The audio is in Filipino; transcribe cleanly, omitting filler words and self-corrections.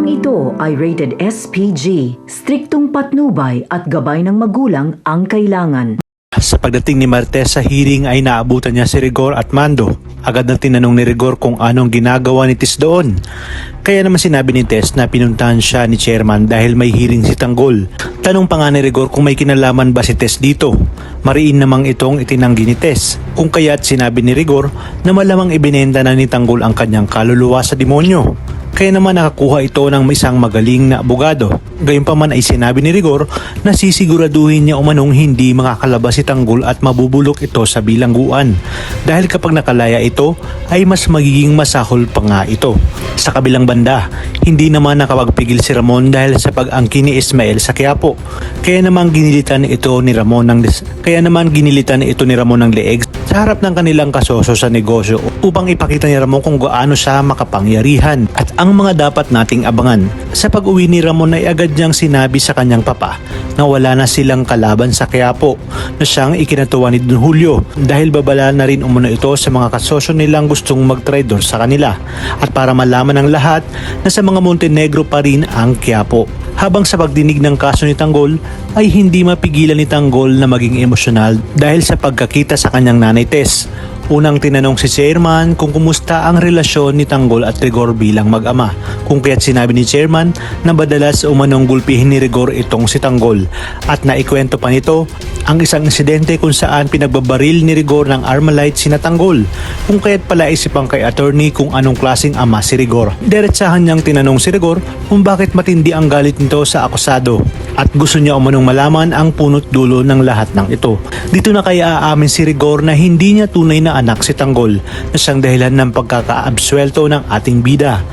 Programang ito ay rated SPG, striktong patnubay at gabay ng magulang ang kailangan. Sa pagdating ni Martes sa hearing ay naabutan niya si Rigor at Mando. Agad na tinanong ni Rigor kung anong ginagawa ni Tess doon. Kaya naman sinabi ni Tess na pinuntahan siya ni Chairman dahil may hearing si Tanggol. Tanong pa nga ni Rigor kung may kinalaman ba si Tess dito. Mariin namang itong itinanggi ni Tess. Kung kaya't sinabi ni Rigor na malamang ibinenta na ni Tanggol ang kanyang kaluluwa sa demonyo. Kaya naman nakakuha ito ng isang magaling na abogado. Gayunpaman ay sinabi ni Rigor na sisiguraduhin niya umanong hindi makakalabas si Tanggol at mabubulok ito sa bilangguan. Dahil kapag nakalaya ito ay mas magiging masahol pa nga ito. Sa kabilang banda, hindi naman nakapagpigil si Ramon dahil sa pag-angkin ni Ismael sa Quiapo. Kaya naman ginilitan ito ni Ramon ng leeg sa harap ng kanilang kasoso sa negosyo upang ipakita ni Ramon kung gaano siya makapangyarihan at ang mga dapat nating abangan. Sa pag-uwi ni Ramon ay agad niyang sinabi sa kanyang papa na wala na silang kalaban sa Quiapo na siyang ikinatuwa ni Don Julio dahil babala na rin umano ito sa mga kasosyo nilang gustong mag-traidor sa kanila at para malaman ng lahat na sa mga Montenegro pa rin ang Quiapo. Habang sa pagdinig ng kaso ni Tanggol ay hindi mapigilan ni Tanggol na maging emosyonal dahil sa pagkakita sa kanyang nanay Tess. Unang tinanong si Chairman kung kumusta ang relasyon ni Tanggol at Rigor bilang mag-ama. Kung kaya't sinabi ni Chairman na madalas umanong gulpihin ni Rigor itong si Tanggol. At naikwento pa nito ang isang insidente kung saan pinagbabaril ni Rigor ng Armalite sina Tanggol. Kung kaya't pala isipang kay attorney kung anong klaseng ama si Rigor. Diretsahan niyang tinanong si Rigor kung bakit matindi ang galit nito sa akusado. At gusto niya umanong malaman ang punot dulo ng lahat ng ito. Dito na kaya aamin si Rigor na hindi niya tunay na anak si Tanggol na siyang dahilan ng pagkakaabswelto ng ating bida.